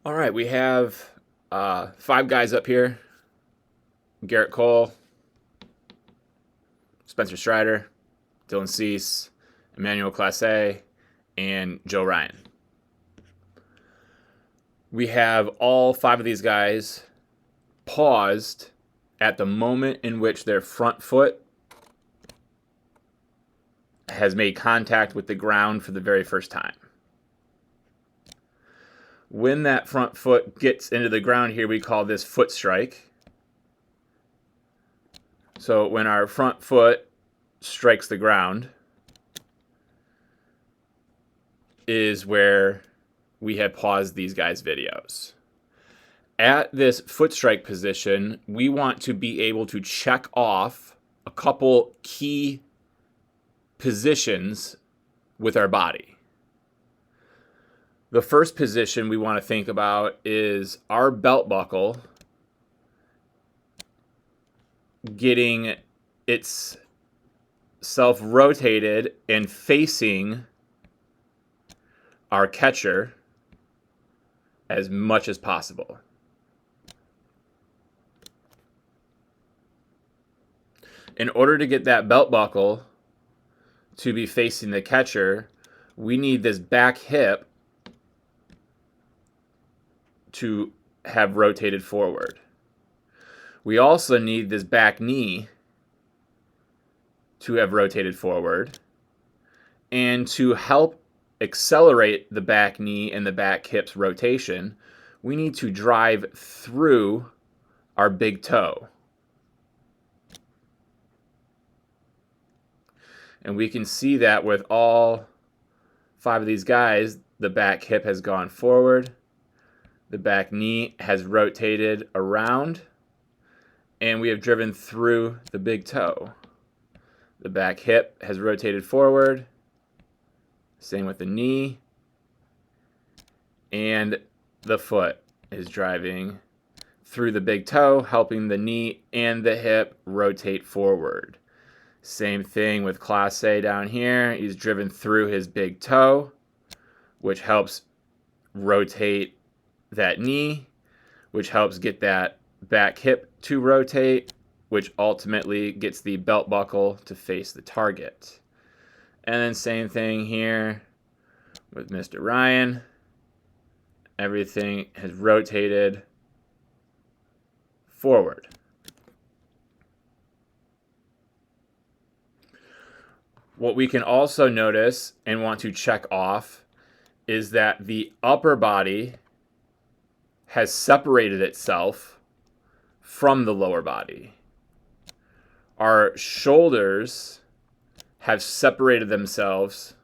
All right, we have five guys up here: Garrett Cole, Spencer Strider, Dylan Cease, Emmanuel Classe, and Joe Ryan. We have all five of these guys paused at the moment in which their front foot has made contact with the ground for the very first time. When that front foot gets into the ground here, we call this foot strike. So when our front foot strikes the ground is where we have paused these guys' videos. At this foot strike position, we want to be able to check off a couple key positions with our body. The first position we want to think about is our belt buckle getting itself rotated and facing our catcher as much as possible. In order to get that belt buckle to be facing the catcher, we need this back hip to have rotated forward. We also need this back knee to have rotated forward. And to help accelerate the back knee and the back hip's rotation, we need to drive through our big toe. And we can see that with all five of these guys, the back hip has gone forward, the back knee has rotated around, and we have driven through the big toe. The back hip has rotated forward, same with the knee, and the foot is driving through the big toe, helping the knee and the hip rotate forward. Same thing with Classe down here. He's driven through his big toe, which helps rotate that knee, which helps get that back hip to rotate, which ultimately gets the belt buckle to face the target. And then same thing here with Mr. Ryan. Everything has rotated forward. What we can also notice and want to check off is that the upper body has separated itself from the lower body. Our shoulders have separated themselves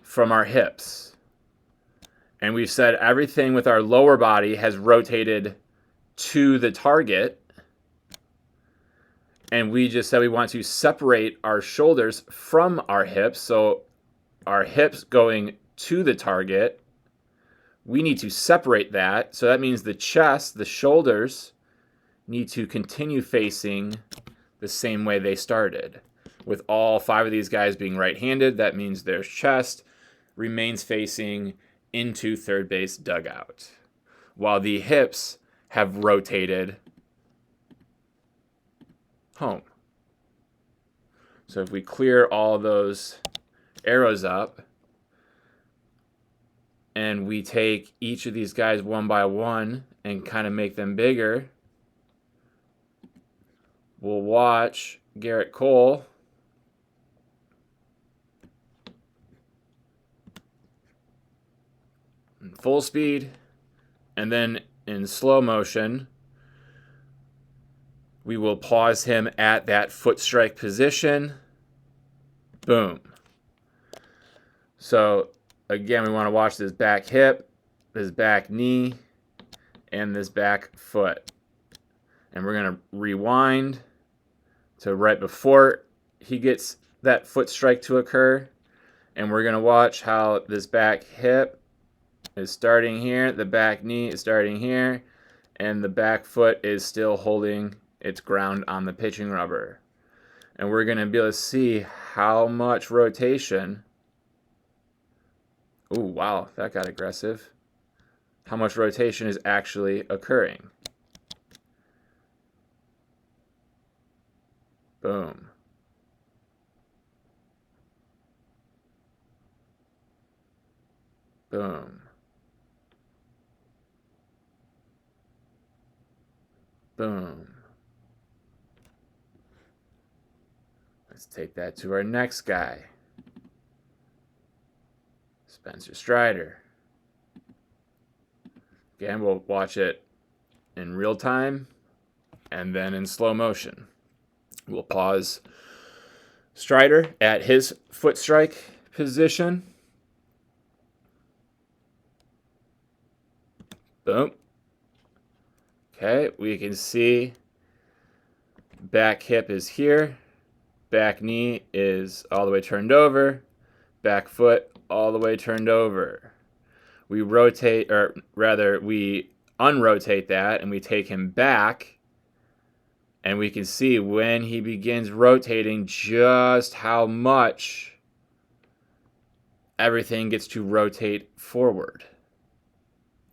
from our hips. And we've said everything with our lower body has rotated to the target. And we just said we want to separate our shoulders from our hips. So our hips going to the target, we need to separate that. So that means the chest, the shoulders, need to continue facing the same way they started. With all five of these guys being right-handed, that means their chest remains facing into third base dugout, while the hips have rotated home. So if we clear all those arrows up and we take each of these guys one by one and kind of make them bigger, we'll watch Garrett Cole in full speed, and then in slow motion we will pause him at that foot strike position. Boom. So again, we want to watch this back hip, this back knee, and this back foot. And we're going to rewind to right before he gets that foot strike to occur. And we're going to watch how this back hip is starting here, the back knee is starting here, and the back foot is still holding its ground on the pitching rubber. And we're going to be able to see how much rotation. Oh, wow, that got aggressive. how much rotation is actually occurring. Boom. Boom. Boom. Let's take that to our next guy. Spencer Strider. Again, we'll watch it in real time and then in slow motion. We'll pause Strider at his foot strike position. Boom. Okay, we can see back hip is here. Back knee is all the way turned over. Back foot all the way turned over. We rotate, or rather, we unrotate that and we take him back. And we can see when he begins rotating just how much everything gets to rotate forward.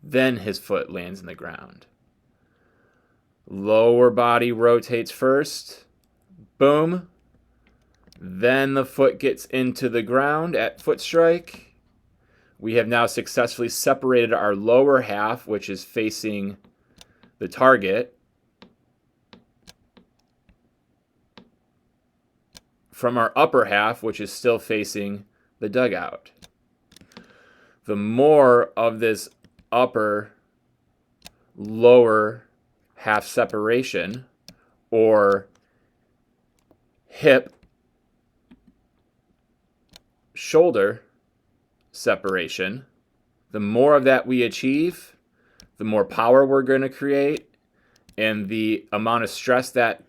Then his foot lands in the ground. Lower body rotates first. Boom. Then the foot gets into the ground at foot strike. We have now successfully separated our lower half, which is facing the target, from our upper half, which is still facing the dugout. The more of this upper lower half separation, or hip shoulder separation, the more of that we achieve, the more power we're going to create, and the amount of stress that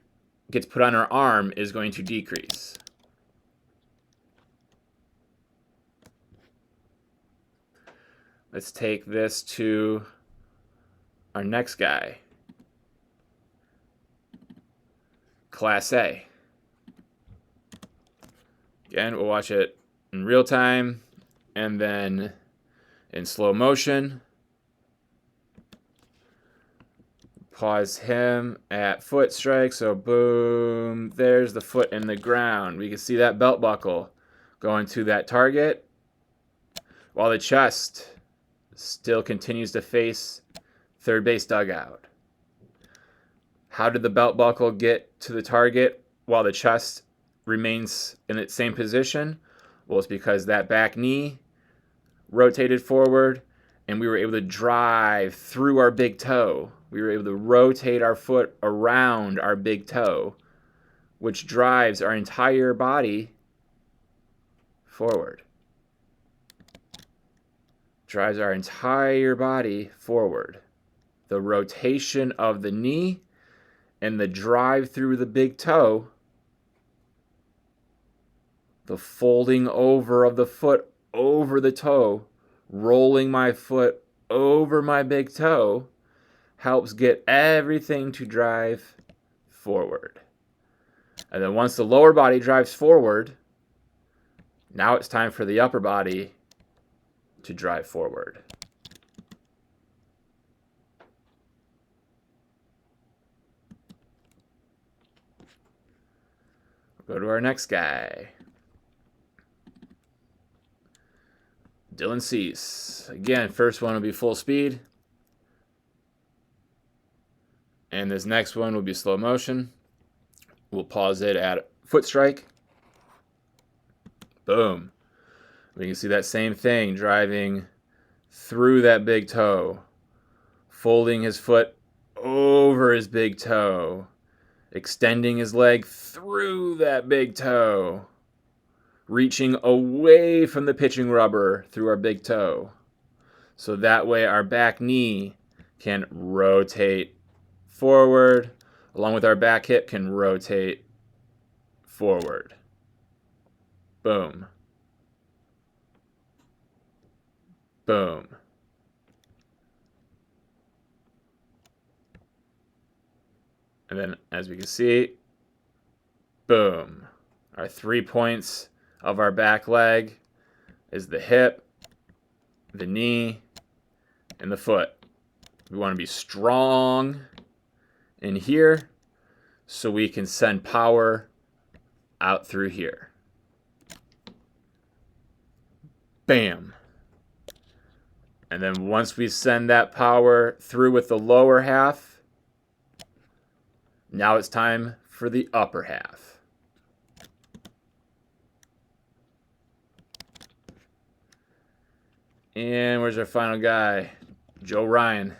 gets put on our arm is going to decrease. Let's take this to our next guy, Class A. Again, we'll watch it in real time and then in slow motion. Pause him at foot strike. So boom, there's the foot in the ground. We can see that belt buckle going to that target while the chest still continues to face third base dugout. How did the belt buckle get to the target while the chest remains in its same position? Well, it's because that back knee rotated forward and we were able to drive through our big toe. We were able to rotate our foot around our big toe, which drives our entire body forward. Drives our entire body forward. The rotation of the knee and the drive through the big toe, the folding over of the foot over the toe, rolling my foot over my big toe, helps get everything to drive forward. And then once the lower body drives forward, now it's time for the upper body to drive forward. Go to our next guy, Dylan Cease. Again, first one will be full speed. And this next one will be slow motion. We'll pause it at foot strike. Boom. We can see that same thing, driving through that big toe, folding his foot over his big toe, extending his leg through that big toe, reaching away from the pitching rubber through our big toe. So that way our back knee can rotate forward, along with our back hip can rotate forward. Boom. Boom. And then, as we can see, boom. Our 3 points of our back leg is the hip, the knee, and the foot. We want to be strong in here so we can send power out through here. Bam. And then once we send that power through with the lower half, now it's time for the upper half. And where's our final guy? Joe Ryan.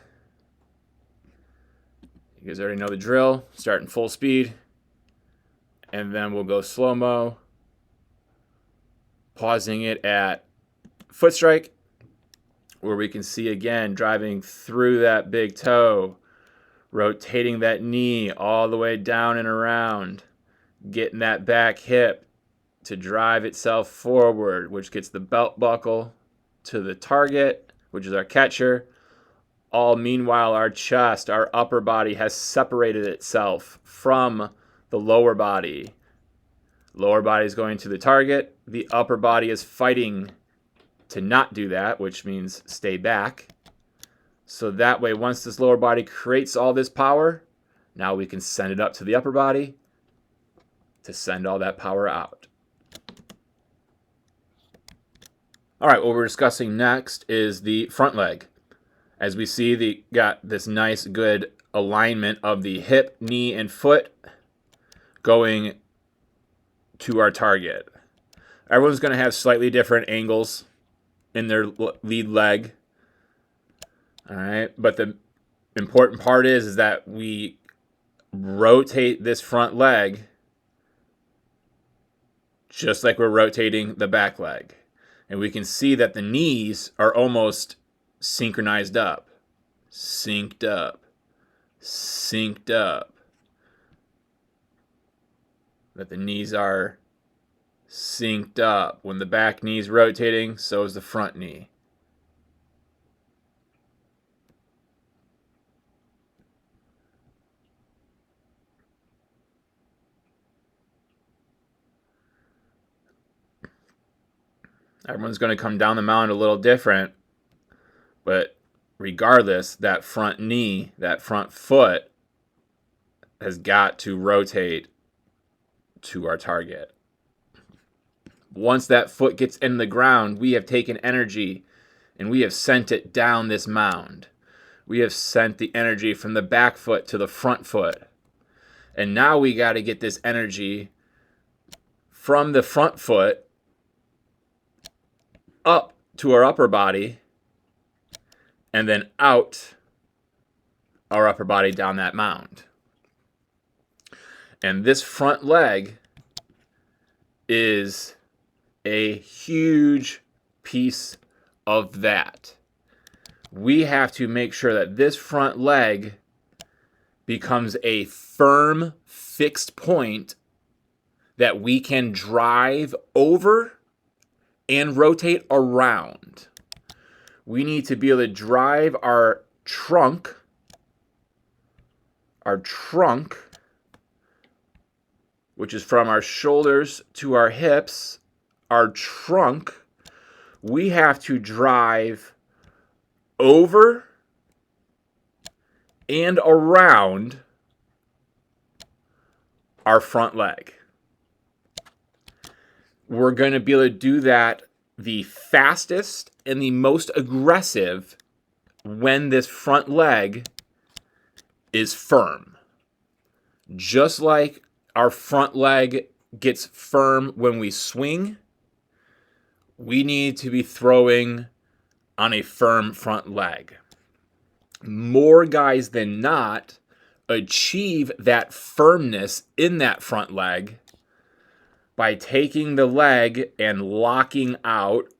You guys already know the drill. Starting full speed. And then we'll go slow-mo. Pausing it at foot strike, where we can see again driving through that big toe, rotating that knee all the way down and around, getting that back hip to drive itself forward, which gets the belt buckle to the target, which is our catcher. All meanwhile, our chest, our upper body has separated itself from the lower body. Lower body is going to the target. The upper body is fighting to not do that, which means stay back. So that way, once this lower body creates all this power, now we can send it up to the upper body to send all that power out. All right, what we're discussing next is the front leg. As we see, got this nice, good alignment of the hip, knee, and foot going to our target. Everyone's going to have slightly different angles in their lead leg. All right, but the important part is that we rotate this front leg just like we're rotating the back leg. And we can see that the knees are almost synchronized up, synced up, synced up. That the knees are synced up. When the back knee's rotating, so is the front knee. Everyone's going to come down the mound a little different, but regardless, that front knee, that front foot has got to rotate to our target. Once that foot gets in the ground, we have taken energy and we have sent it down this mound. We have sent the energy from the back foot to the front foot. And now we got to get this energy from the front foot up to our upper body and then out our upper body down that mound. And this front leg is a huge piece of that. We have to make sure that this front leg becomes a firm, fixed point that we can drive over and rotate around. We need to be able to drive our trunk, which is from our shoulders to our hips, our trunk, we have to drive over and around our front leg. We're going to be able to do that the fastest and the most aggressive when this front leg is firm. Just like our front leg gets firm when we swing, we need to be throwing on a firm front leg. More guys than not achieve that firmness in that front leg by taking the leg and locking out,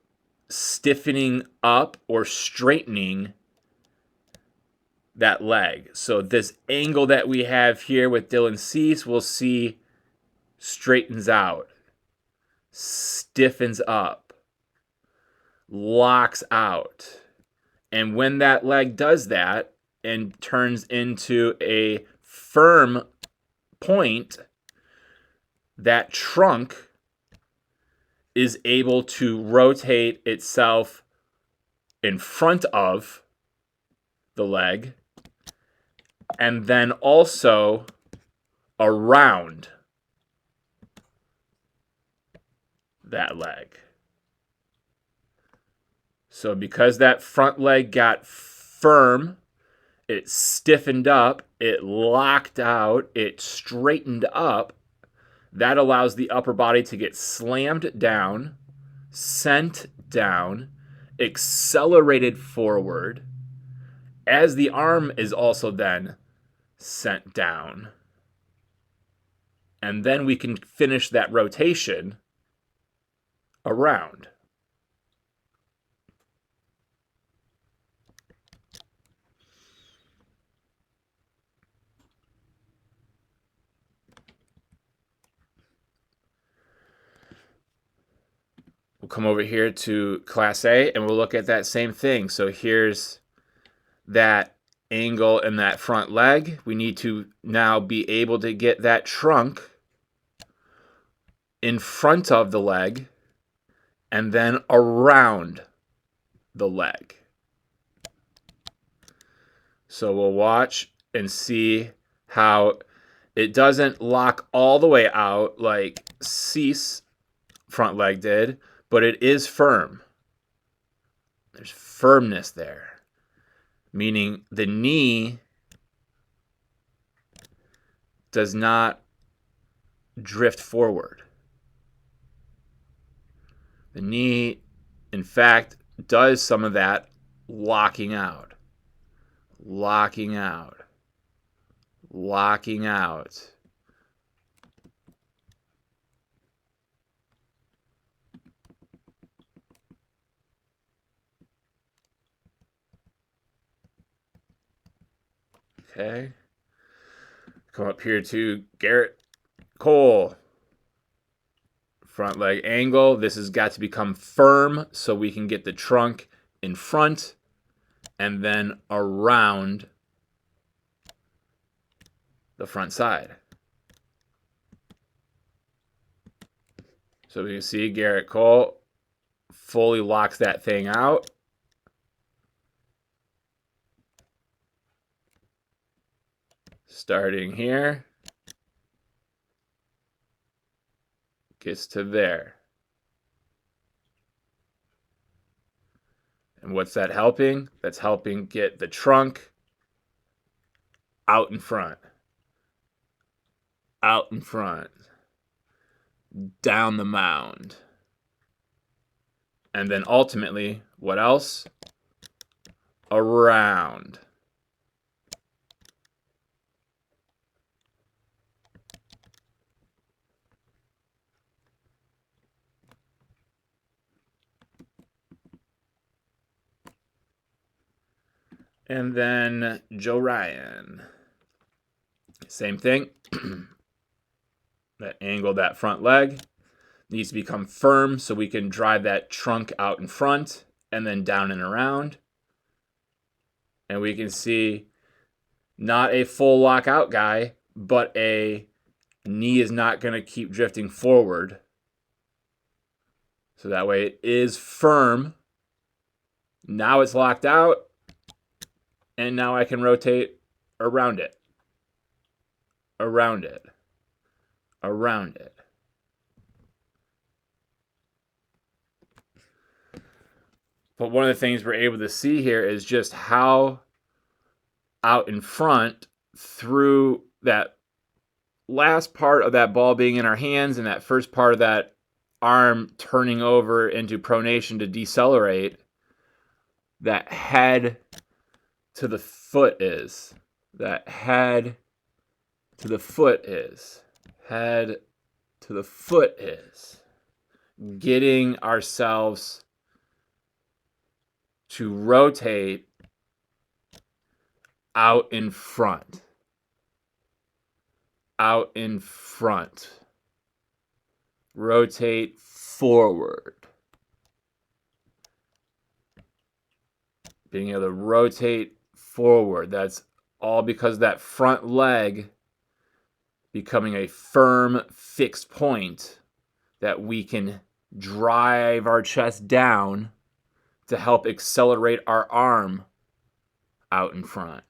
stiffening up, or straightening that leg. So this angle that we have here with Dylan Cease, we'll see straightens out, stiffens up, locks out. And when that leg does that and turns into a firm point, that trunk is able to rotate itself in front of the leg, and then also around that leg. So because that front leg got firm, it stiffened up, it locked out, it straightened up, that allows the upper body to get slammed down, sent down, accelerated forward, as the arm is also then sent down. And then we can finish that rotation around. We'll come over here to Class A and we'll look at that same thing. So here's that angle in that front leg. We need to now be able to get that trunk in front of the leg and then around the leg. So we'll watch and see how it doesn't lock all the way out like C's front leg did, but it is firm. There's firmness there, meaning the knee does not drift forward. The knee, in fact, does some of that locking out, locking out, locking out. Okay. Come up here to Garrett Cole. Front leg angle. This has got to become firm so we can get the trunk in front and then around the front side. So we can see Garrett Cole fully locks that thing out. Starting here. Gets to there. And what's that helping? That's helping get the trunk out in front. Out in front. Down the mound. And then ultimately, what else? Around. And then Joe Ryan. Same thing. That angle, that front leg needs to become firm so we can drive that trunk out in front and then down and around. And we can see not a full lockout guy, but a knee is not going to keep drifting forward. So that way it is firm. Now it's locked out. And now I can rotate around it. Around it. Around it. But one of the things we're able to see here is just how out in front through that last part of that ball being in our hands and that first part of that arm turning over into pronation to decelerate, that head to the foot is. That head to the foot is. Head to the foot is. Getting ourselves to rotate out in front. Out in front. Rotate forward. Being able to rotate forward. That's all because that front leg becoming a firm, fixed point that we can drive our chest down to help accelerate our arm out in front.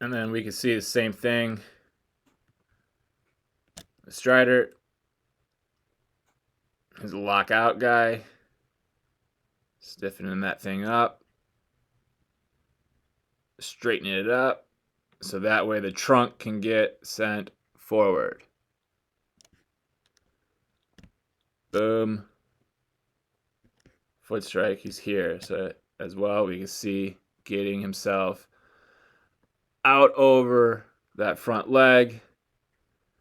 And then we can see the same thing. The Strider is a lockout guy. Stiffening that thing up. Straightening it up. So that way the trunk can get sent forward. Boom. Foot strike, he's here. So as well, we can see getting himself out over that front leg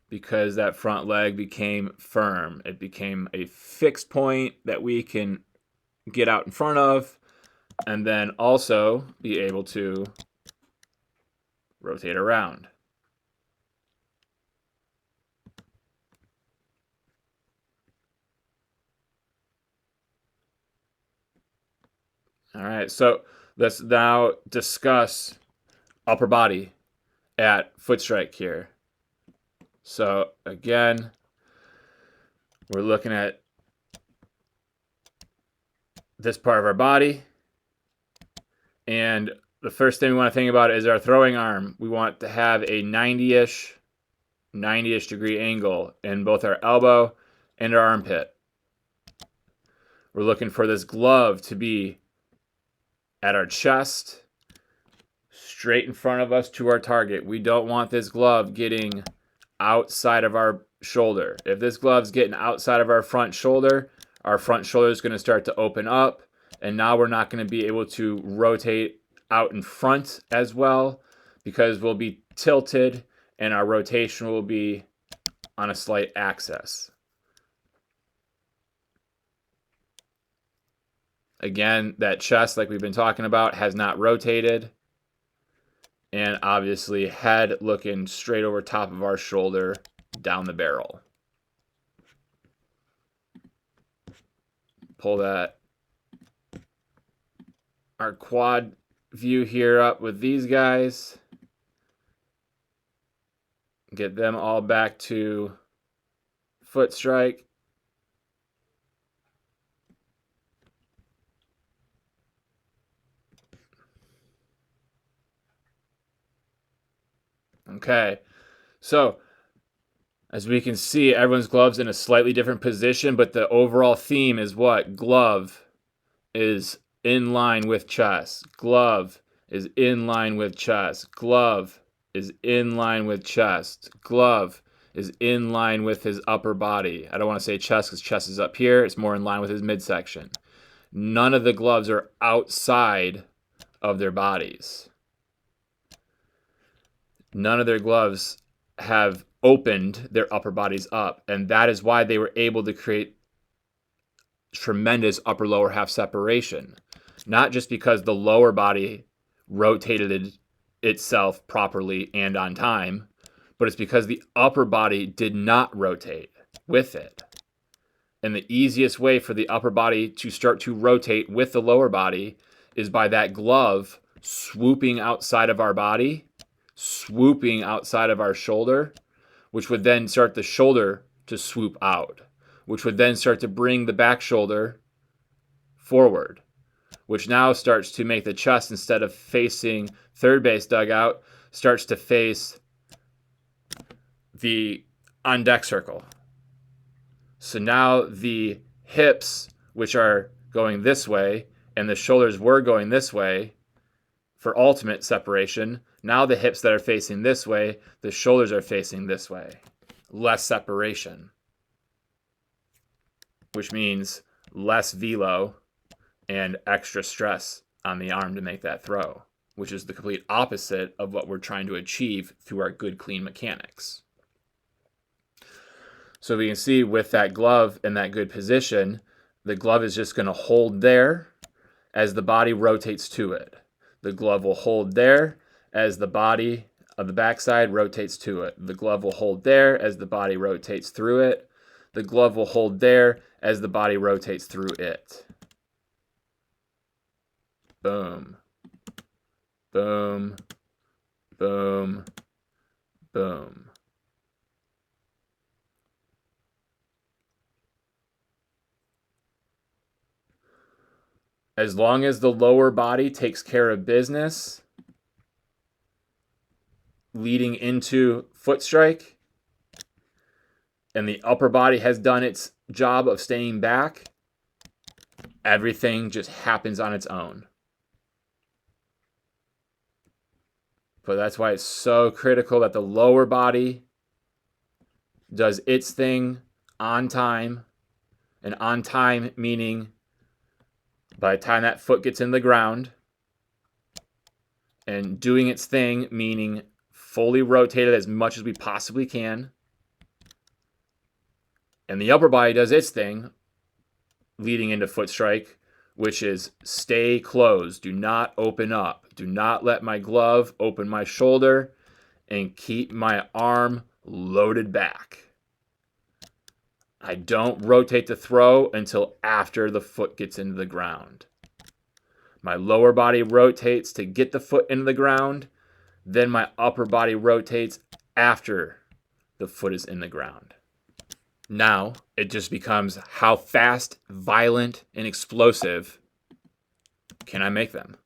because that front leg became firm. It became a fixed point that we can get out in front of and then also be able to rotate around. All right, so let's now discuss upper body at foot strike here. So again, we're looking at this part of our body. And the first thing we want to think about is our throwing arm. We want to have a 90-ish degree angle in both our elbow and our armpit. We're looking for this glove to be at our chest, straight in front of us to our target. We don't want this glove getting outside of our shoulder. If this glove's getting outside of our front shoulder is going to start to open up, and now we're not going to be able to rotate out in front as well because we'll be tilted and our rotation will be on a slight axis. Again, that chest, like we've been talking about, has not rotated. And obviously, head looking straight over top of our shoulder down the barrel. Pull that our quad view here up with these guys. Get them all back to foot strike. Okay, so as we can see, everyone's glove's in a slightly different position, but the overall theme is what? Glove is in line with chest. Glove is in line with chest. Glove is in line with chest. Glove is in line with his upper body. I don't want to say chest because chest is up here. It's more in line with his midsection. None of the gloves are outside of their bodies. None of their gloves have opened their upper bodies up, and that is why they were able to create tremendous upper lower half separation. Not just because the lower body rotated itself properly and on time, but it's because the upper body did not rotate with it. And the easiest way for the upper body to start to rotate with the lower body is by that glove swooping outside of our body, swooping outside of our shoulder, which would then start the shoulder to swoop out, which would then start to bring the back shoulder forward, which now starts to make the chest, instead of facing third base dugout, starts to face the on deck circle. So now the hips, which are going this way, and the shoulders were going this way for ultimate separation, now the hips that are facing this way, the shoulders are facing this way. Less separation, which means less velo and extra stress on the arm to make that throw, which is the complete opposite of what we're trying to achieve through our good, clean mechanics. So we can see with that glove in that good position, the glove is just going to hold there as the body rotates to it. The glove will hold there as the body of the backside rotates to it. The glove will hold there as the body rotates through it. The glove will hold there as the body rotates through it. Boom. Boom. Boom. Boom. As long as the lower body takes care of business, leading into foot strike, and the upper body has done its job of staying back, everything just happens on its own. But that's why it's so critical that the lower body does its thing on time, and on time meaning by the time that foot gets in the ground, and doing its thing meaning fully rotated as much as we possibly can. And the upper body does its thing leading into foot strike, which is stay closed. Do not open up. Do not let my glove open my shoulder, and keep my arm loaded back. I don't rotate the throw until after the foot gets into the ground. My lower body rotates to get the foot into the ground. Then my upper body rotates after the foot is in the ground. Now it just becomes how fast, violent, and explosive can I make them?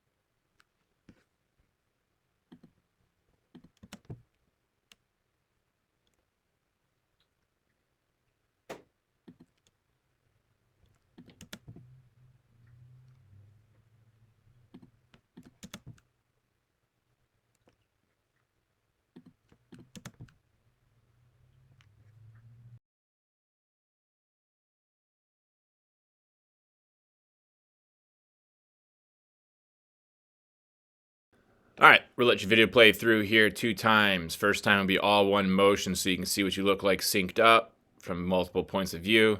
All right, we'll let your video play through here 2 times. First time will be all one motion so you can see what you look like synced up from multiple points of view.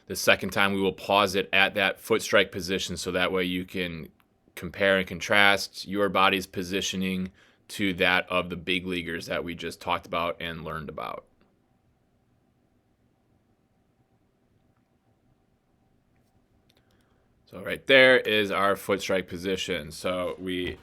The second time we will pause it at that foot strike position so that way you can compare and contrast your body's positioning to that of the big leaguers that we just talked about and learned about. So right there is our foot strike position. So we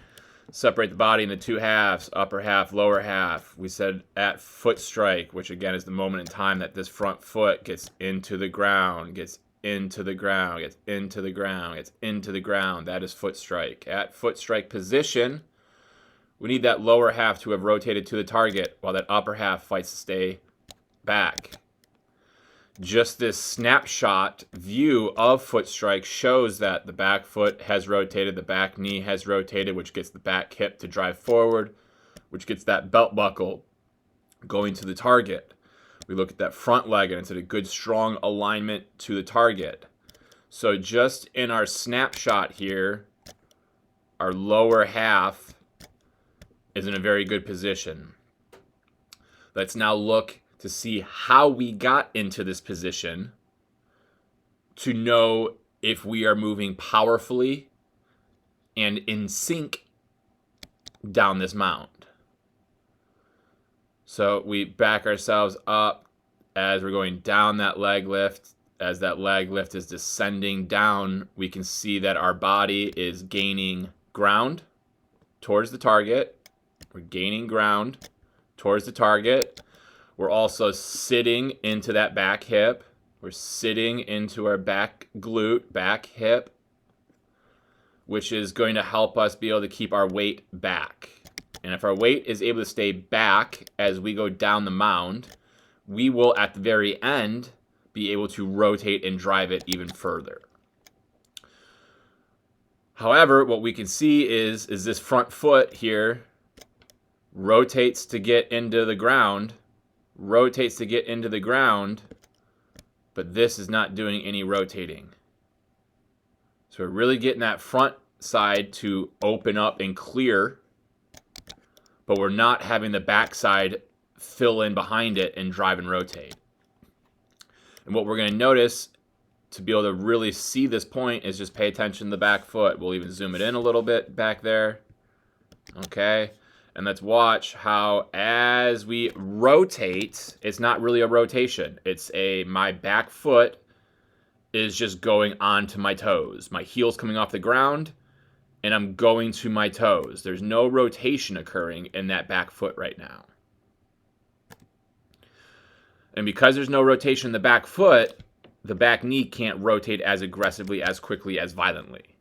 separate the body into 2 halves, upper half, lower half. We said at foot strike, which again is the moment in time that this front foot gets into the ground, gets into the ground, gets into the ground, gets into the ground. That is foot strike. At foot strike position, we need that lower half to have rotated to the target while that upper half fights to stay back. Just this snapshot view of foot strike shows that the back foot has rotated, the back knee has rotated, which gets the back hip to drive forward, which gets that belt buckle going to the target. We look at that front leg and it's at a good strong alignment to the target. So just in our snapshot here, our lower half is in a very good position. Let's now look to see how we got into this position to know if we are moving powerfully and in sync down this mound. So we back ourselves up as we're going down that leg lift. As that leg lift is descending down, we can see that our body is gaining ground towards the target. We're gaining ground towards the target. We're also sitting into that back hip. We're sitting into our back glute, back hip, which is going to help us be able to keep our weight back. And if our weight is able to stay back as we go down the mound, we will at the very end be able to rotate and drive it even further. However, what we can see is this front foot here rotates to get into the ground, rotates to get into the ground, but this is not doing any rotating. So we're really getting that front side to open up and clear, but we're not having the back side fill in behind it and drive and rotate. And what we're going to notice to be able to really see this point is just pay attention to the back foot. We'll even zoom it in a little bit back there. Okay? And let's watch how as we rotate, it's not really a rotation. It's my back foot is just going onto my toes. My heel's coming off the ground, and I'm going to my toes. There's no rotation occurring in that back foot right now. And because there's no rotation in the back foot, the back knee can't rotate as aggressively, as quickly, as violently.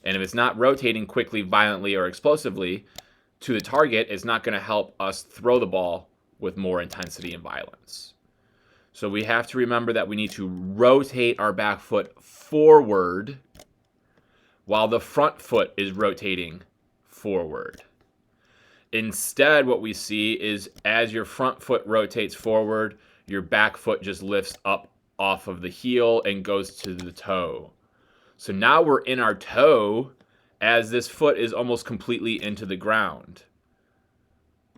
And if it's not rotating quickly, violently, or explosively to the target, it's not going to help us throw the ball with more intensity and violence. So we have to remember that we need to rotate our back foot forward while the front foot is rotating forward. Instead, what we see is as your front foot rotates forward, your back foot just lifts up off of the heel and goes to the toe. So now we're in our toe as this foot is almost completely into the ground.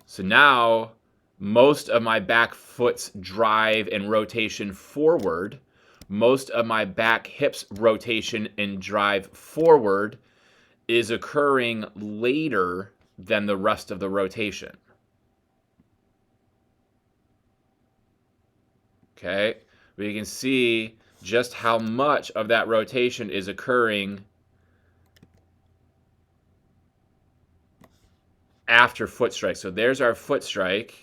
So now most of my back foot's drive and rotation forward, most of my back hip's rotation and drive forward is occurring later than the rest of the rotation. Okay, we can see just how much of that rotation is occurring after foot strike. So there's our foot strike.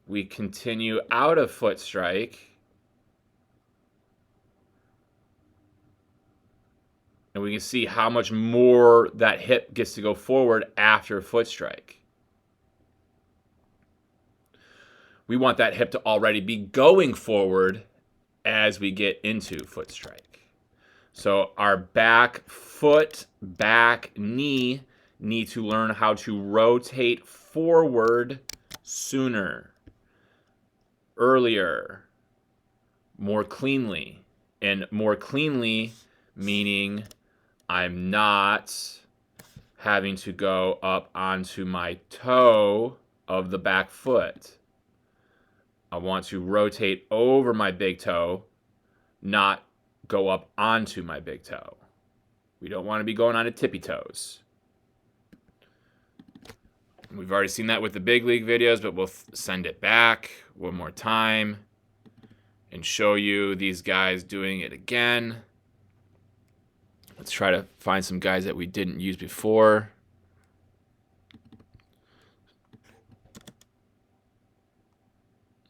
We continue out of foot strike. And we can see how much more that hip gets to go forward after foot strike. We want that hip to already be going forward as we get into foot strike. So our back foot, back knee need to learn how to rotate forward sooner, earlier, more cleanly. And more cleanly meaning I'm not having to go up onto my toe of the back foot. I want to rotate over my big toe, not go up onto my big toe. We don't want to be going on to tippy toes. We've already seen that with the big league videos, but we'll send it back one more time and show you these guys doing it again. Let's try to find some guys that we didn't use before.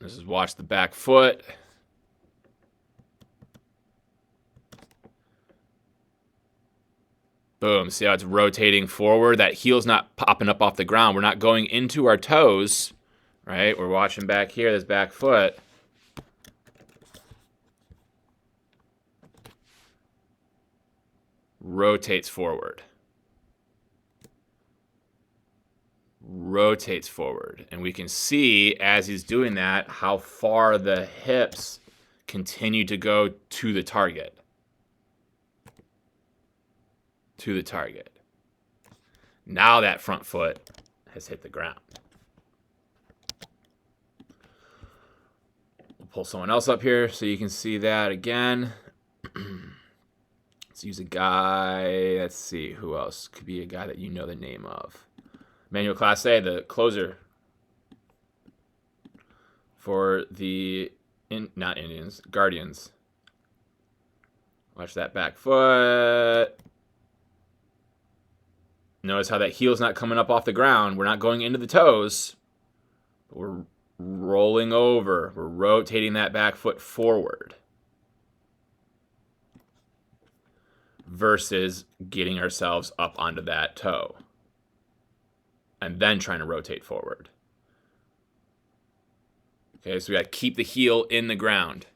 This is watch the back foot. Boom. See how it's rotating forward? That heel's not popping up off the ground. We're not going into our toes, right? We're watching back here, this back foot. Rotates forward. Rotates forward. And we can see as he's doing that how far the hips continue to go to the target. To the target. Now that front foot has hit the ground. We'll pull someone else up here so you can see that again. Let's use a guy. Let's see who else could be a guy that you know the name of. Manuel Class A, the closer for the not Indians, Guardians. Watch that back foot. Notice how that heel's not coming up off the ground. We're not going into the toes. We're rolling over. We're rotating that back foot forward versus getting ourselves up onto that toe and then trying to rotate forward. Okay, so we got to keep the heel in the ground.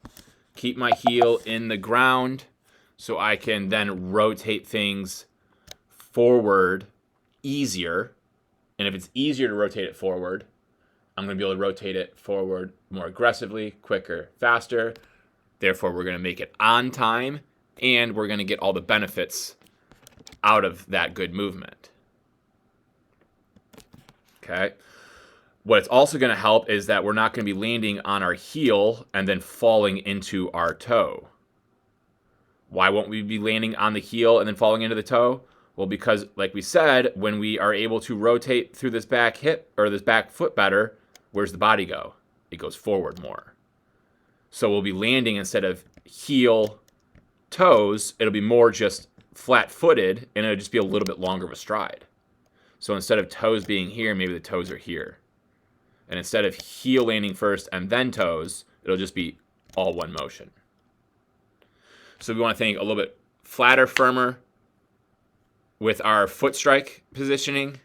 Keep my heel in the ground so I can then rotate things forward easier. And if it's easier to rotate it forward, I'm going to be able to rotate it forward more aggressively, quicker, faster. Therefore, we're going to make it on time, and we're going to get all the benefits out of that good movement. Okay. What it's also going to help is that we're not going to be landing on our heel and then falling into our toe. Why won't we be landing on the heel and then falling into the toe? Well, because like we said, when we are able to rotate through this back hip or this back foot better, where's the body go? It goes forward more. So we'll be landing instead of heel, toes, it'll be more just flat-footed, and it'll just be a little bit longer of a stride. So instead of toes being here, maybe the toes are here. And instead of heel landing first and then toes, it'll just be all one motion. So we want to think a little bit flatter, firmer with our foot strike positioning.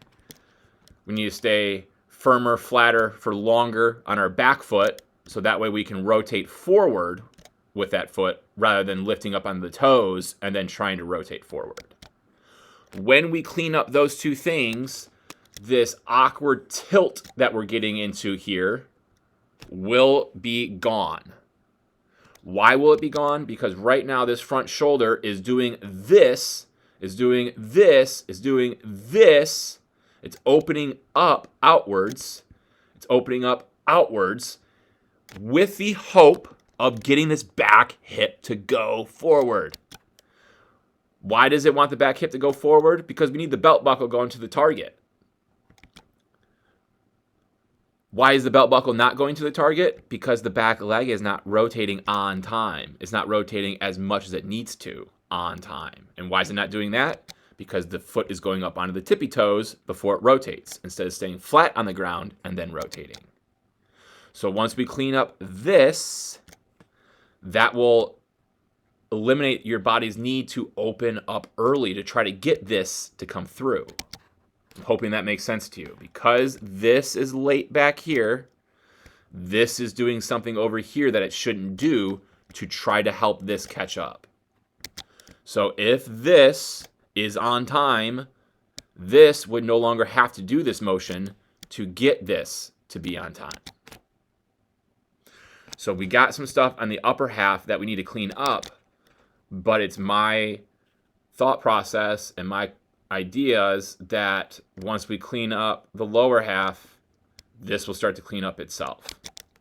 We need to stay firmer, flatter for longer on our back foot, so that way we can rotate forward with that foot rather than lifting up on the toes and then trying to rotate forward. When we clean up those two things, this awkward tilt that we're getting into here will be gone. Why will it be gone? Because right now this front shoulder is doing this, is doing this, is doing this. It's opening up outwards. It's opening up outwards with the hope of getting this back hip to go forward. Why does it want the back hip to go forward? Because we need the belt buckle going to the target. Why is the belt buckle not going to the target? Because the back leg is not rotating on time. It's not rotating as much as it needs to on time. And why is it not doing that? Because the foot is going up onto the tippy toes before it rotates, instead of staying flat on the ground and then rotating. So once we clean up this, that will eliminate your body's need to open up early to try to get this to come through. I'm hoping that makes sense to you. Because this is late back here, this is doing something over here that it shouldn't do to try to help this catch up. So if this is on time, this would no longer have to do this motion to get this to be on time. So we got some stuff on the upper half that we need to clean up, but it's my thought process and my ideas that once we clean up the lower half, this will start to clean up itself.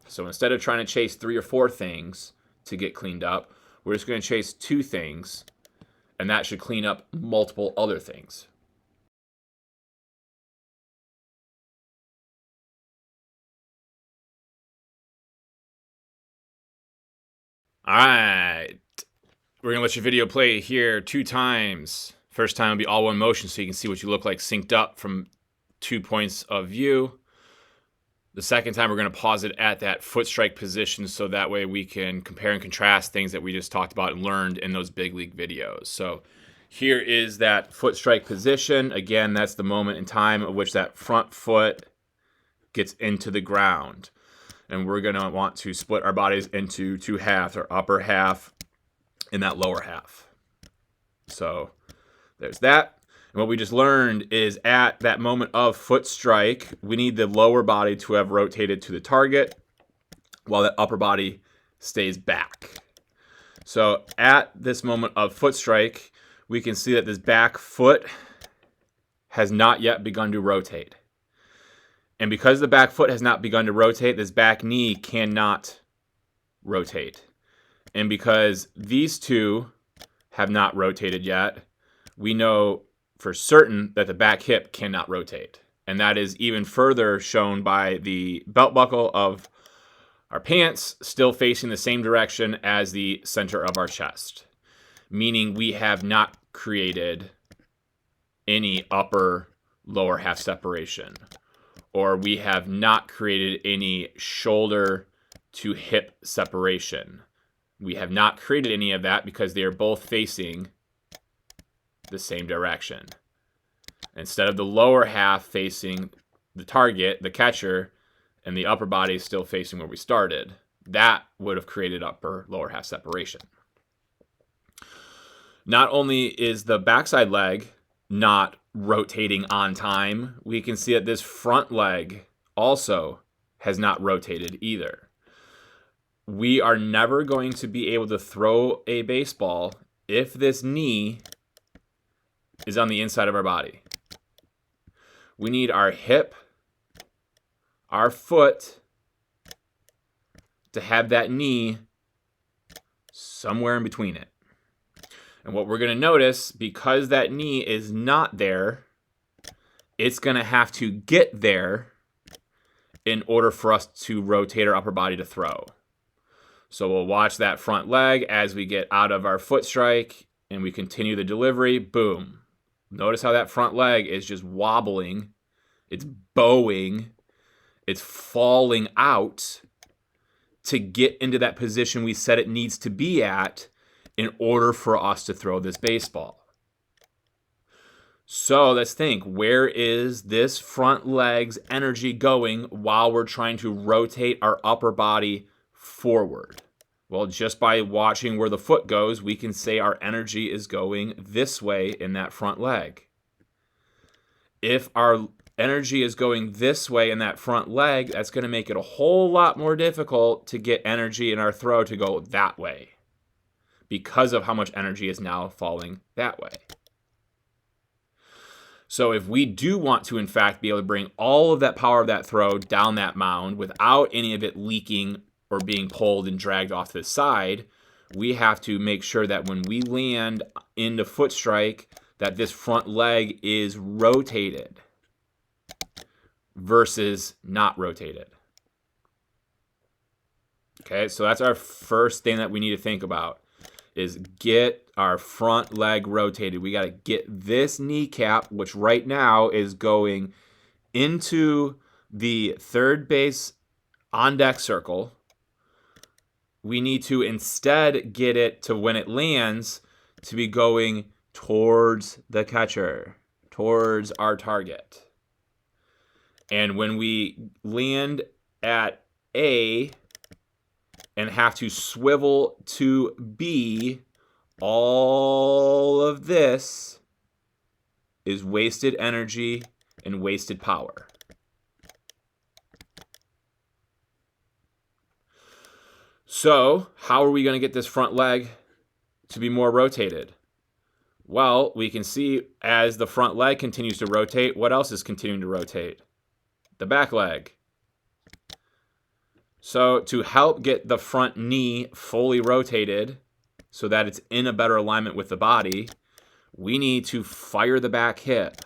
So instead of trying to chase 3 or 4 things to get cleaned up, we're just going to chase 2 things, and that should clean up multiple other things. All right. We're going to let your video play here 2 times. First time will be all one motion so you can see what you look like synced up from 2 points of view. The second time we're going to pause it at that foot strike position so that way we can compare and contrast things that we just talked about and learned in those big league videos. So here is that foot strike position. Again, that's the moment in time at which that front foot gets into the ground. And we're going to want to split our bodies into 2 halves, our upper half and that lower half. So there's that. And what we just learned is at that moment of foot strike, we need the lower body to have rotated to the target while the upper body stays back. So at this moment of foot strike, we can see that this back foot has not yet begun to rotate. And because the back foot has not begun to rotate, this back knee cannot rotate. And because these two have not rotated yet, we know for certain that the back hip cannot rotate. And that is even further shown by the belt buckle of our pants still facing the same direction as the center of our chest, meaning we have not created any upper lower half separation, or we have not created any shoulder to hip separation. We have not created any of that because they are both facing the same direction. Instead of the lower half facing the target, the catcher, and the upper body still facing where we started, that would have created upper lower half separation. Not only is the backside leg not rotating on time, we can see that this front leg also has not rotated either. We are never going to be able to throw a baseball if this knee is on the inside of our body. We need our hip, our foot, to have that knee somewhere in between it. And what we're going to notice, because that knee is not there, it's going to have to get there in order for us to rotate our upper body to throw. So we'll watch that front leg as we get out of our foot strike and we continue the delivery. Boom. Notice how that front leg is just wobbling. It's bowing. It's falling out to get into that position we said it needs to be at in order for us to throw this baseball. So let's think, where is this front leg's energy going while we're trying to rotate our upper body forward? Well, just by watching where the foot goes, we can say our energy is going this way in that front leg. If our energy is going this way in that front leg, that's going to make it a whole lot more difficult to get energy in our throw to go that way because of how much energy is now falling that way. So if we do want to, in fact, be able to bring all of that power of that throw down that mound without any of it leaking or being pulled and dragged off to the side, we have to make sure that when we land into foot strike, that this front leg is rotated versus not rotated. Okay, so that's our first thing that we need to think about, is get our front leg rotated. We got to get this kneecap, which right now is going into the third base on deck circle. We need to instead get it to, when it lands, to be going towards the catcher, towards our target. And when we land at A and have to swivel to B, all of this is wasted energy and wasted power. So, how are we going to get this front leg to be more rotated? Well, we can see as the front leg continues to rotate, what else is continuing to rotate? The back leg. So to help get the front knee fully rotated so that it's in a better alignment with the body, we need to fire the back hip,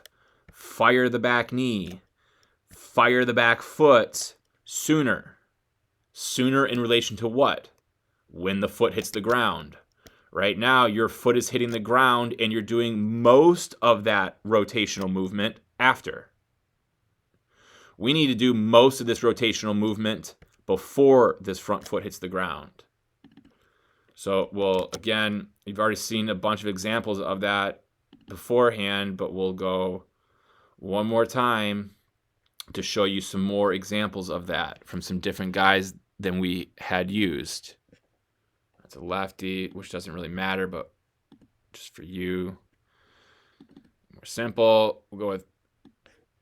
fire the back knee, fire the back foot sooner. Sooner in relation to what? When the foot hits the ground. Right now, your foot is hitting the ground and you're doing most of that rotational movement after. We need to do most of this rotational movement before this front foot hits the ground. So, well, again, you've already seen a bunch of examples of that beforehand, but we'll go one more time to show you some more examples of that from some different guys than we had used. That's a lefty, which doesn't really matter, but just for you, more simple. We'll go with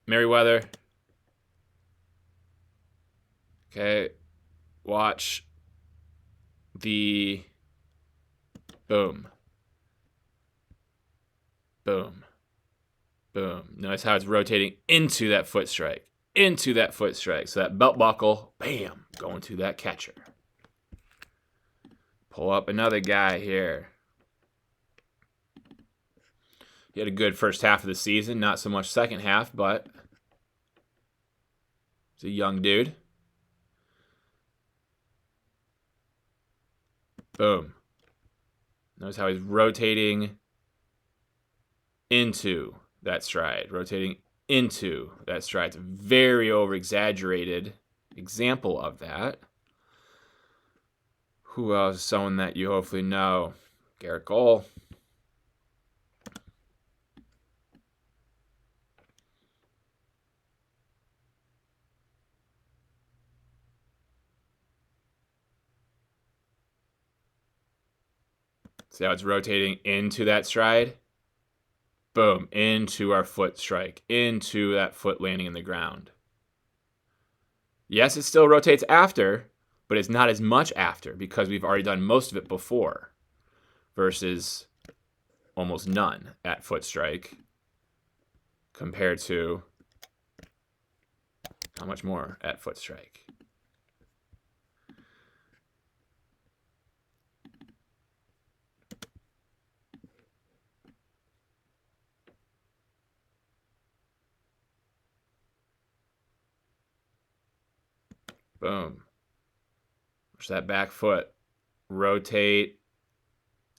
Merriweather. Okay, watch the boom, boom, boom. Notice how it's rotating into that foot strike, into that foot strike. So that belt buckle, bam, going to that catcher. Pull up another guy here. He had a good first half of the season, not so much second half, but he's a young dude. Boom. Notice how he's rotating into that stride. Rotating into that stride. It's a very over-exaggerated example of that. Who else is someone that you hopefully know? Garrett Cole. See how it's rotating into that stride? Boom, into our foot strike, into that foot landing in the ground. Yes, it still rotates after, but it's not as much after because we've already done most of it before versus almost none at foot strike compared to how much more at foot strike. Boom. Push that back foot. Rotate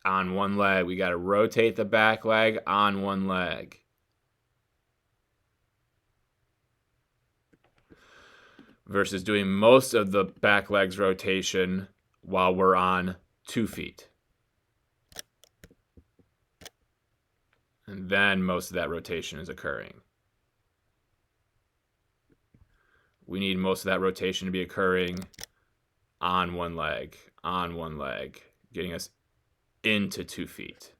on one leg. We got to rotate the back leg on one leg. Versus doing most of the back leg's rotation while we're on 2 feet. And then most of that rotation is occurring. We need most of that rotation to be occurring on one leg, getting us into 2 feet.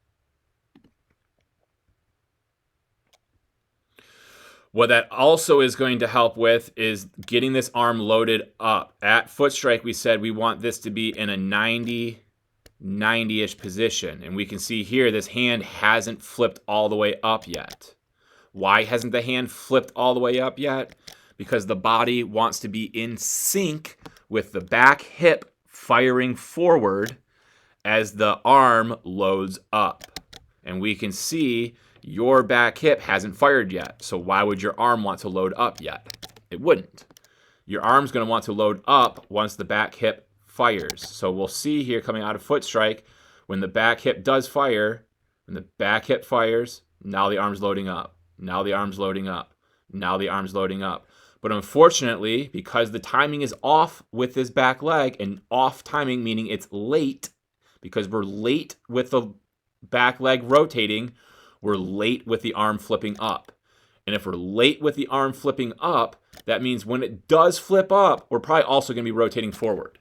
What that also is going to help with is getting this arm loaded up. At foot strike, we said we want this to be in a 90-ish position. And we can see here this hand hasn't flipped all the way up yet. Why hasn't the hand flipped all the way up yet? Because the body wants to be in sync with the back hip firing forward as the arm loads up. And we can see your back hip hasn't fired yet. So why would your arm want to load up yet? It wouldn't. Your arm's going to want to load up once the back hip fires. So we'll see here coming out of foot strike, when the back hip does fire, when the back hip fires, now the arm's loading up. Now the arm's loading up. Now the arm's loading up. But unfortunately, because the timing is off with this back leg, and off timing meaning it's late, because we're late with the back leg rotating, we're late with the arm flipping up. And if we're late with the arm flipping up, that means when it does flip up, we're probably also going to be rotating forward.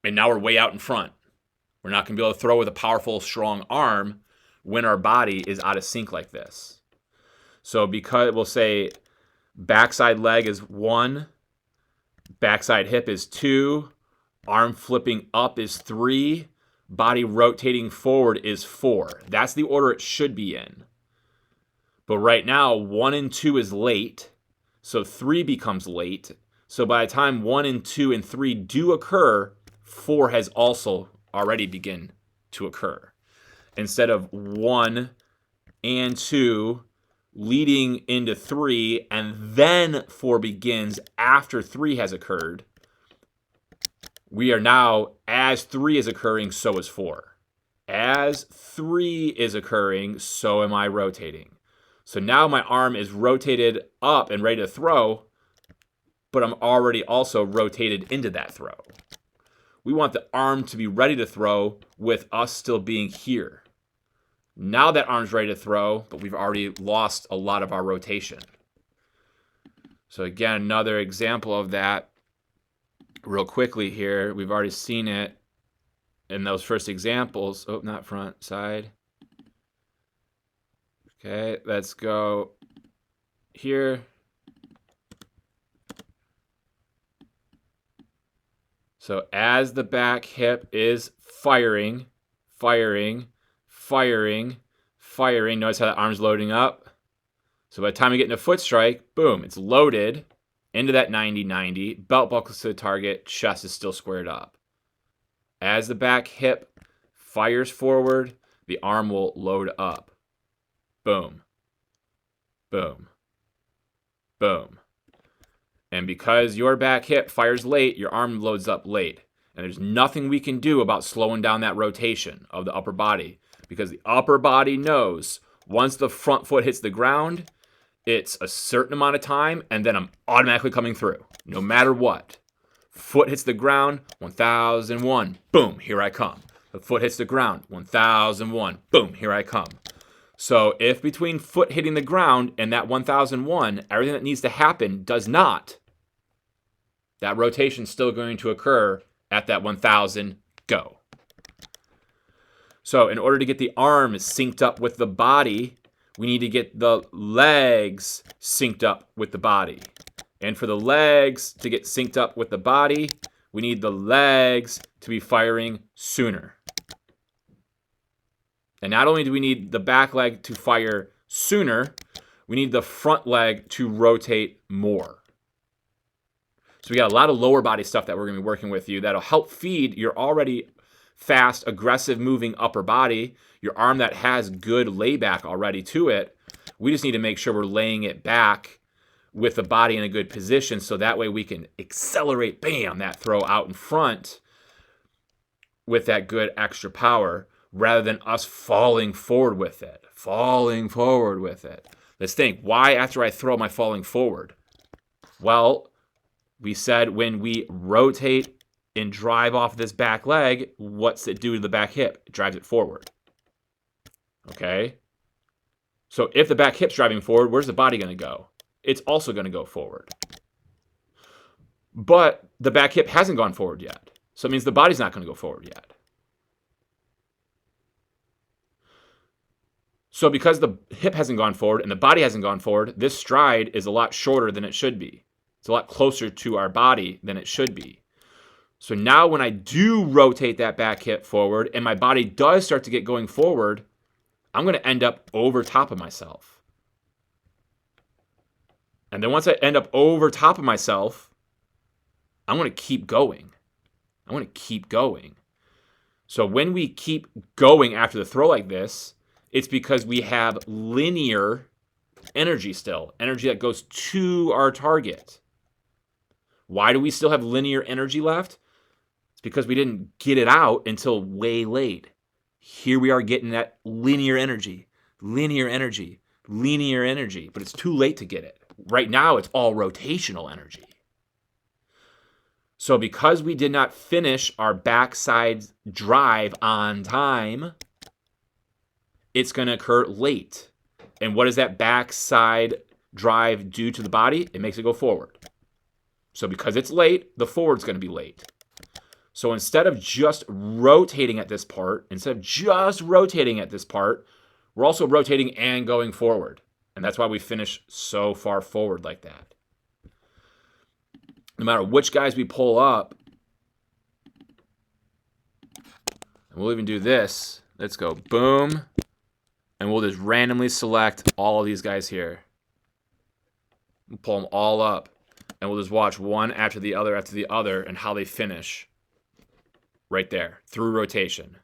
And now we're way out in front. We're not going to be able to throw with a powerful, strong arm when our body is out of sync like this. So because we'll say backside leg is 1, backside hip is 2, arm flipping up is 3, body rotating forward is 4. That's the order it should be in. But right now, 1 and 2 is late, so 3 becomes late. So by the time 1 and 2 and 3 do occur, 4 has also already begun to occur. Instead of 1 and 2 leading into 3, and then 4 begins after 3 has occurred, we are now, as 3 is occurring, so is 4. As 3 is occurring, so am I rotating. So now my arm is rotated up and ready to throw, but I'm already also rotated into that throw. We want the arm to be ready to throw with us still being here. Now that arm's ready to throw, but we've already lost a lot of our rotation. So again, another example of that real quickly here. We've already seen it in those first examples. Oh, not front, side. Okay, let's go here. So as the back hip is firing, notice how the arm's loading up. So by the time we get into foot strike, boom, it's loaded into that 90-90. Belt buckles to the target, chest is still squared up. As the back hip fires forward, the arm will load up. Boom, boom, boom. And because your back hip fires late, your arm loads up late. And there's nothing we can do about slowing down that rotation of the upper body, because the upper body knows once the front foot hits the ground, it's a certain amount of time, and then I'm automatically coming through, no matter what. Foot hits the ground, 1001, boom, here I come. The foot hits the ground, 1001, boom, here I come. So if between foot hitting the ground and that 1001, everything that needs to happen does not, that rotation's still going to occur at that 1000, go. So in order to get the arms synced up with the body, we need to get the legs synced up with the body. And for the legs to get synced up with the body, we need the legs to be firing sooner. And not only do we need the back leg to fire sooner, we need the front leg to rotate more. So we got a lot of lower body stuff that we're going to be working with you that'll help feed your already fast, aggressive moving upper body, your arm that has good layback already to it. We just need to make sure we're laying it back with the body in a good position, so that way we can accelerate, bam, that throw out in front with that good extra power, rather than us falling forward with it. Let's think, why after I throw am I falling forward? Well, we said when we rotate and drive off this back leg, what's it do to the back hip? It drives it forward. Okay? So if the back hip's driving forward, where's the body going to go? It's also going to go forward. But the back hip hasn't gone forward yet. So it means the body's not going to go forward yet. So because the hip hasn't gone forward and the body hasn't gone forward, this stride is a lot shorter than it should be. It's a lot closer to our body than it should be. So now when I do rotate that back hip forward and my body does start to get going forward, I'm going to end up over top of myself. And then once I end up over top of myself, I want to keep going. So when we keep going after the throw like this, it's because we have linear energy still, energy that goes to our target. Why do we still have linear energy left? It's because we didn't get it out until way late. Here we are getting that linear energy, but it's too late to get it. Right now, it's all rotational energy. So because we did not finish our backside drive on time, it's going to occur late. And what does that backside drive do to the body? It makes it go forward. So because it's late, the forward's going to be late. So instead of just rotating at this part, we're also rotating and going forward. And that's why we finish so far forward like that. No matter which guys we pull up, and we'll even do this. Let's go boom. And we'll just randomly select all of these guys here. We'll pull them all up. And we'll just watch one after the other and how they finish. Right there, through rotation.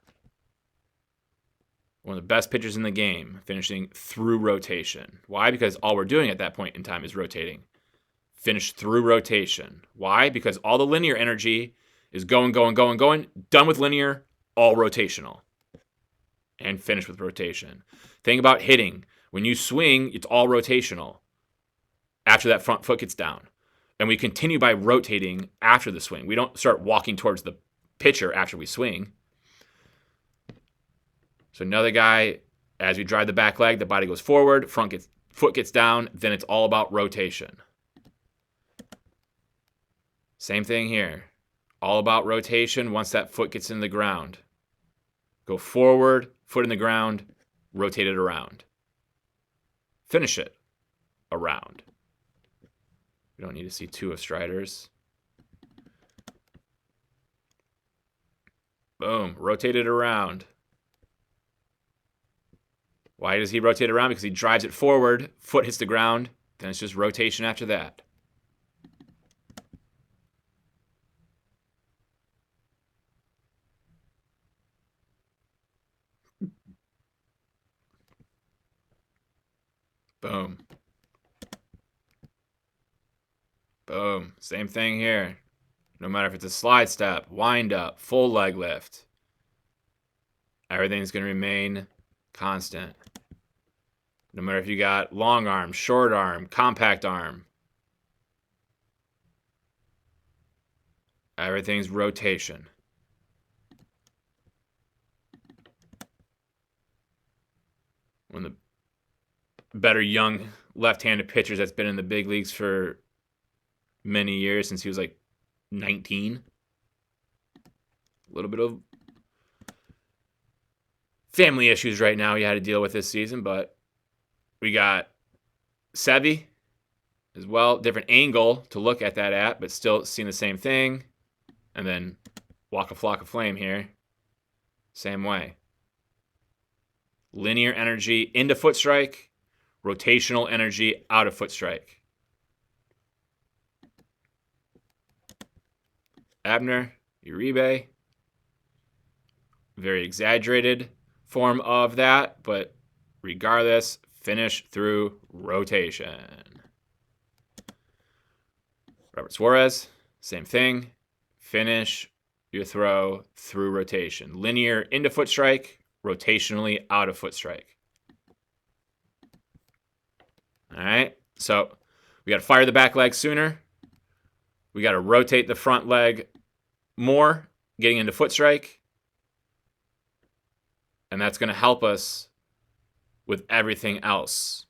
One of the best pitchers in the game, finishing through rotation. Why? Because all we're doing at that point in time is rotating. Finish through rotation. Why? Because all the linear energy is going. Done with linear, all rotational. And finish with rotation. Think about hitting. When you swing, it's all rotational after that front foot gets down. And we continue by rotating after the swing. We don't start walking towards the pitcher after we swing. So another guy, as we drive the back leg, the body goes forward, foot gets down, then it's all about rotation. Same thing here. All about rotation once that foot gets in the ground. Go forward, foot in the ground, rotate it around. Finish it around. We don't need to see two of Striders. Boom, rotate it around. Why does he rotate around? Because he drives it forward, foot hits the ground, then it's just rotation after that. Boom. Boom. Same thing here. No matter if it's a slide step, wind up, full leg lift. Everything's going to remain constant. No matter if you got long arm, short arm, compact arm. Everything's rotation. One of the better young left-handed pitchers that's been in the big leagues for many years, since he was like 19. A little bit of family issues right now he had to deal with this season, but we got Sevy as well. Different angle to look at that at, but still seeing the same thing. And then Waka Flocka Flame here. Same way. Linear energy into foot strike. Rotational energy out of foot strike. Abner, Uribe. Very exaggerated form of that, but regardless, finish through rotation. Robert Suarez, same thing. Finish your throw through rotation. Linear into foot strike, rotationally out of foot strike. All right, so we got to fire the back leg sooner. We got to rotate the front leg more, getting into foot strike. And that's going to help us with everything else.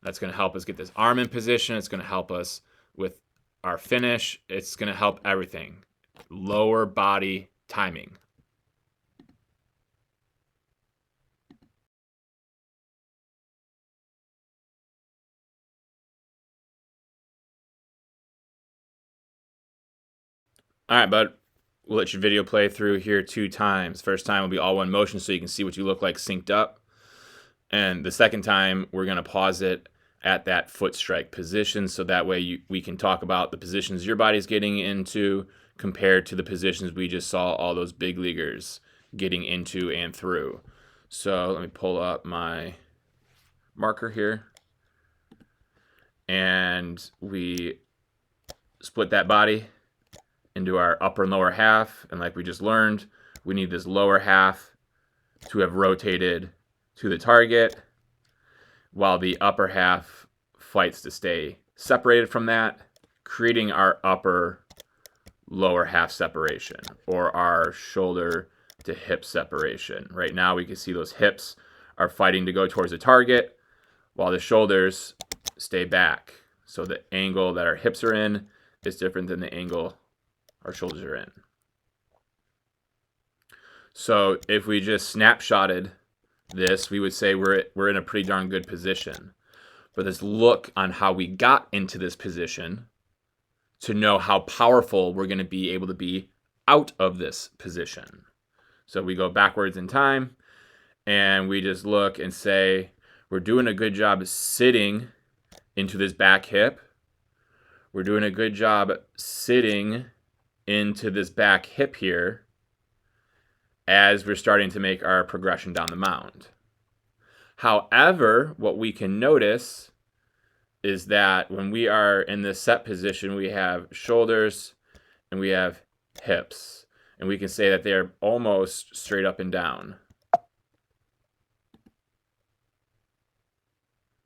That's going to help us get this arm in position. It's going to help us with our finish. It's going to help everything. Lower body timing. All right, bud. We'll let your video play through here 2 times. First time will be all one motion so you can see what you look like synced up. And the second time, we're going to pause it at that foot strike position so that way we can talk about the positions your body's getting into compared to the positions we just saw all those big leaguers getting into and through. So let me pull up my marker here. And we split that body into our upper and lower half. And like we just learned, we need this lower half to have rotated to the target, while the upper half fights to stay separated from that, creating our upper lower half separation, or our shoulder to hip separation. Right now we can see those hips are fighting to go towards the target, while the shoulders stay back. So the angle that our hips are in is different than the angle our shoulders are in. So if we just snapshotted this, we would say we're in a pretty darn good position. But let's look on how we got into this position to know how powerful we're going to be able to be out of this position. So we go backwards in time, and we just look and say we're doing a good job sitting into this back hip. We're doing a good job sitting into this back hip here as we're starting to make our progression down the mound. However, what we can notice is that when we are in this set position, we have shoulders and we have hips. And we can say that they are almost straight up and down.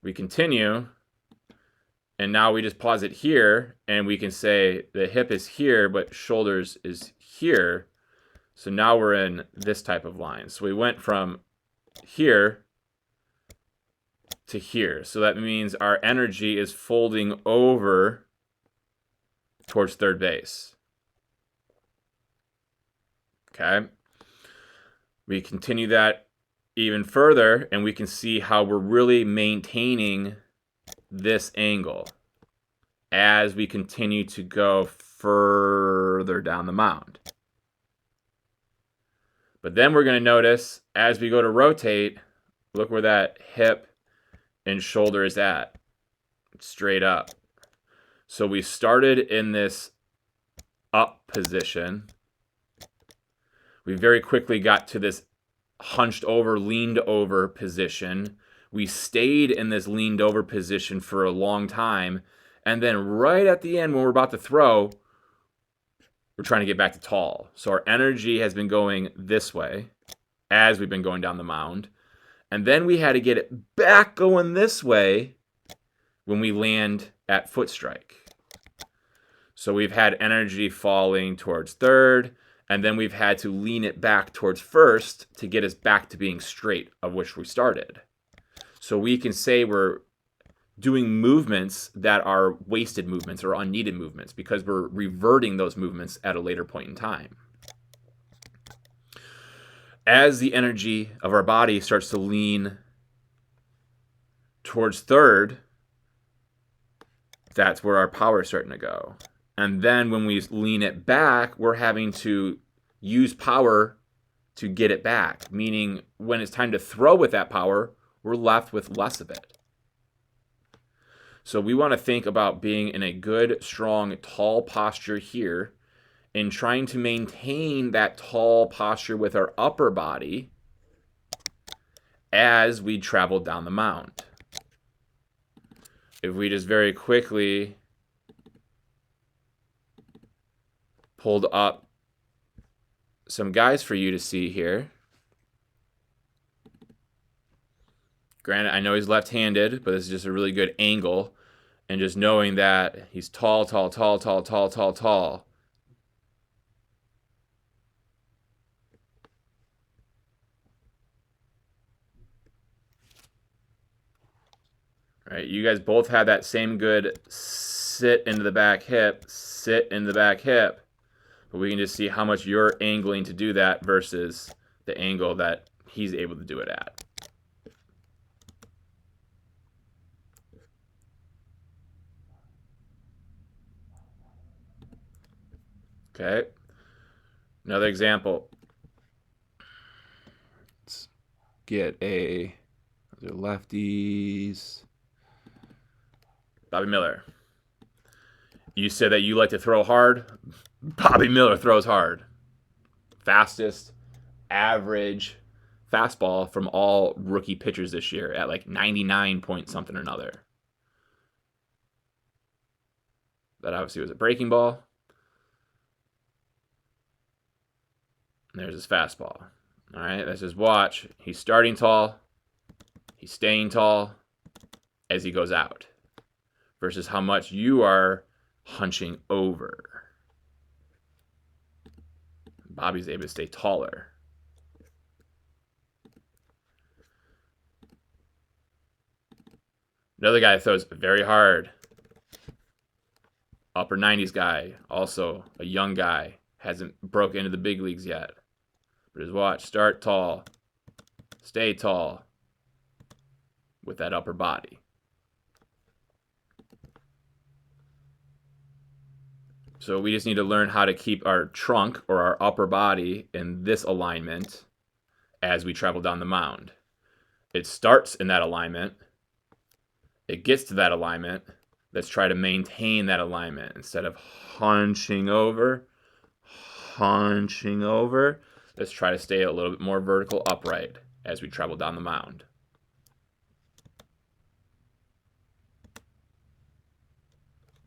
We continue, and now we just pause it here, and we can say the hip is here, but shoulders is here. So now we're in this type of line. So we went from here to here. So that means our energy is folding over towards third base. Okay. We continue that even further, and we can see how we're really maintaining this angle as we continue to go further down the mound. But then we're going to notice as we go to rotate, look where that hip and shoulder is at, straight up. So we started in this up position. We very quickly got to this hunched over, leaned over position. We stayed in this leaned over position for a long time. And then right at the end when we're about to throw, we're trying to get back to tall. So our energy has been going this way as we've been going down the mound. And then we had to get it back going this way when we land at foot strike. So we've had energy falling towards third, and then we've had to lean it back towards first to get us back to being straight, of which we started. So we can say we're doing movements that are wasted movements or unneeded movements because we're reverting those movements at a later point in time. As the energy of our body starts to lean towards third, that's where our power is starting to go. And then when we lean it back, we're having to use power to get it back, meaning when it's time to throw with that power, we're left with less of it. So we want to think about being in a good, strong, tall posture here and trying to maintain that tall posture with our upper body as we travel down the mound. If we just very quickly pulled up some guys for you to see here. Granted, I know he's left-handed, but this is just a really good angle. And just knowing that he's tall, tall, tall, tall, tall, tall, tall. Right, you guys both have that same good sit into the back hip, sit into the back hip. But we can just see how much you're angling to do that versus the angle that he's able to do it at. Okay. Another example. Let's get those are lefties. Bobby Miller. You said that you like to throw hard. Bobby Miller throws hard. Fastest average fastball from all rookie pitchers this year at like 99 point something or another. That obviously was a breaking ball. And there's his fastball. All right, let's just watch. He's starting tall. He's staying tall as he goes out versus how much you are hunching over. Bobby's able to stay taller. Another guy that throws very hard. Upper 90s guy, also a young guy, hasn't broke into the big leagues yet. But his watch, start tall, stay tall with that upper body. So we just need to learn how to keep our trunk or our upper body in this alignment as we travel down the mound. It starts in that alignment. It gets to that alignment. Let's try to maintain that alignment instead of hunching over. Let's try to stay a little bit more vertical upright as we travel down the mound.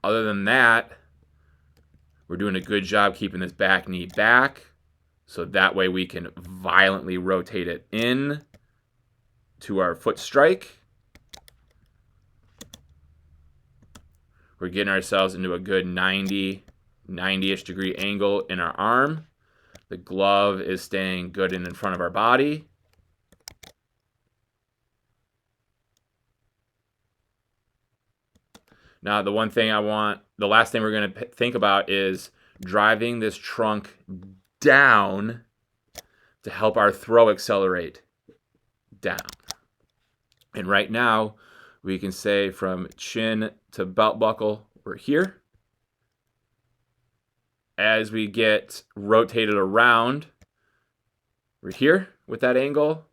Other than that, we're doing a good job keeping this back knee back, so that way we can violently rotate it in to our foot strike. We're getting ourselves into a good 90-ish degree angle in our arm. The glove is staying good in front of our body. Now, the last thing we're going to think about is driving this trunk down to help our throw accelerate down. And right now, we can say from chin to belt buckle, we're here. As we get rotated around, we're here with that angle.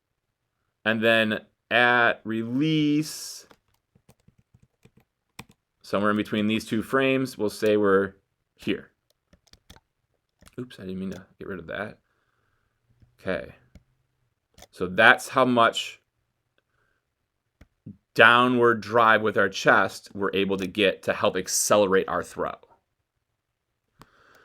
And then at release, somewhere in between these two frames, we'll say we're here. Oops, I didn't mean to get rid of that. Okay. So that's how much downward drive with our chest we're able to get to help accelerate our throw.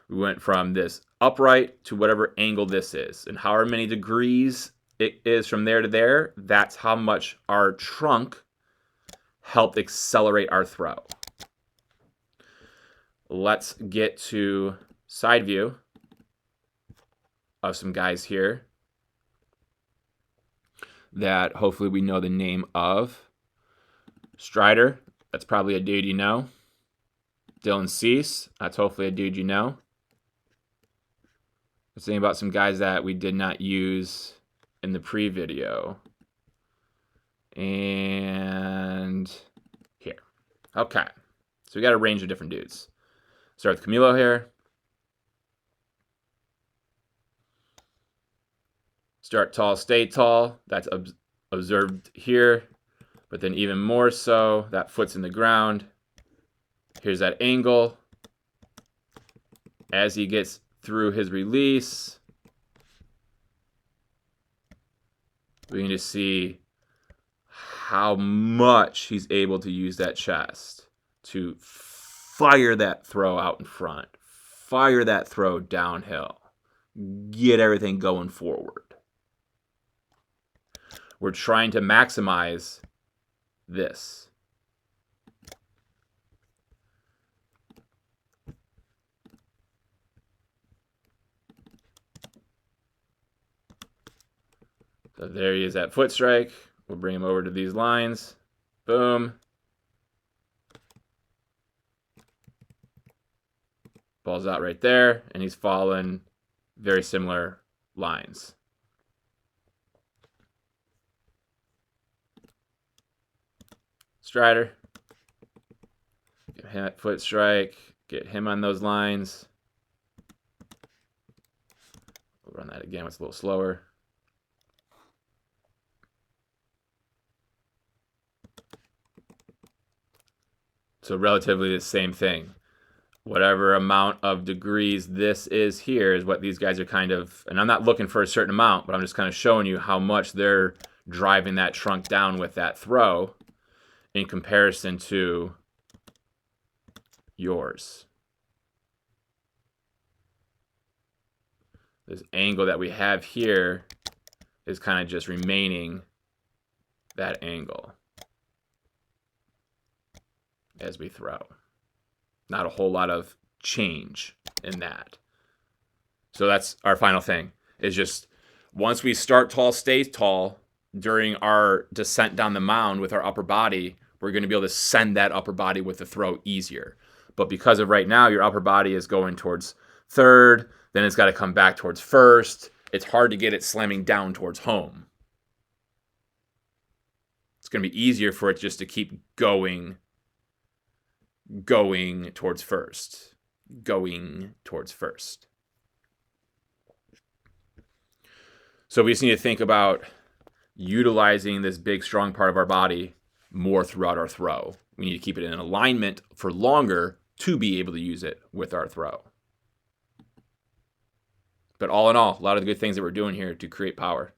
We went from this upright to whatever angle this is. And however many degrees it is from there to there, that's how much our trunk helped accelerate our throw. Let's get to side view of some guys here that hopefully we know the name of. Strider, that's probably a dude you know. Dylan Cease, that's hopefully a dude you know. Let's think about some guys that we did not use in the pre-video. And here. Okay. So we got a range of different dudes. Start with Camilo here. Start tall, stay tall. That's observed here. But then even more so, that foot's in the ground. Here's that angle. As he gets through his release, we can just see how much he's able to use that chest to fire that throw out in front. fire that throw downhill. Get everything going forward. We're trying to maximize this. So there he is at foot strike. We'll bring him over to these lines. Boom. Ball's out right there, and he's following very similar lines. Strider. Get him at foot strike. Get him on those lines. We'll run that again. It's a little slower. So relatively the same thing. Whatever amount of degrees this is here is what these guys are kind of, and I'm not looking for a certain amount, but I'm just kind of showing you how much they're driving that trunk down with that throw in comparison to yours. This angle that we have here is kind of just remaining that angle as we throw. Not a whole lot of change in that. So that's our final thing, is just once we start tall, stay tall during our descent down the mound with our upper body, we're going to be able to send that upper body with the throw easier. But because of right now, your upper body is going towards third, then it's got to come back towards first. It's hard to get it slamming down towards home. It's going to be easier for it just to keep going towards first. Going towards first. So we just need to think about utilizing this big, strong part of our body more throughout our throw. We need to keep it in alignment for longer to be able to use it with our throw. But all in all, a lot of the good things that we're doing here to create power.